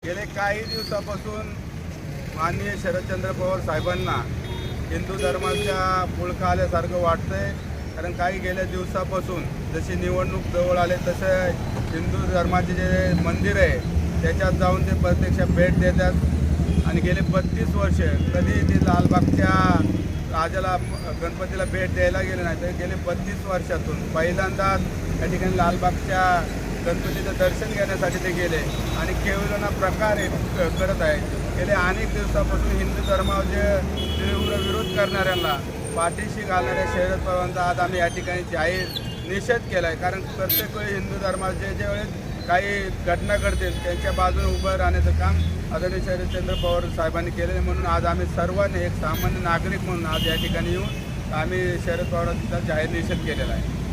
गेले काही दिवसापासून माननीय शरदचंद्र पवार साहेबांना हिंदू धर्माच्या पुळका आल्यासारखं वाटतंय. कारण काही गेल्या दिवसापासून जशी निवडणूक जवळ आले तसं हिंदू धर्माचे जे मंदिर आहे त्याच्यात जाऊन ते प्रत्यक्ष भेट देतात आणि गेले 32 वर्ष कधी ते लालबागच्या राजाला गणपतीला भेट द्यायला गेले नाही. तर गेले 32 वर्षातून पहिल्यांदाच या ठिकाणी लालबागच्या गणपतीचं दर्शन घेण्यासाठी ते गेले आणि केवलना प्रकारे करत आहे. गेले अनेक दिवसापासून हिंदू धर्मावर जे तीव्र विरोध करणाऱ्यांना पाठीशी घालणाऱ्या शरद पवारांचा आज आम्ही या ठिकाणी जाहीर निषेध केला आहे. कारण प्रत्येक वेळी हिंदू धर्माचे जे वेळेस काही घटना घडतील त्यांच्या बाजूने उभं राहण्याचं काम आदरणीय शरदचंद्र पवार साहेबांनी केलेलं आहे. म्हणून आज आम्ही सर्वांनी एक सामान्य नागरिक म्हणून आज या ठिकाणी येऊन आम्ही शरद पवारांचा जाहीर निषेध केलेला आहे.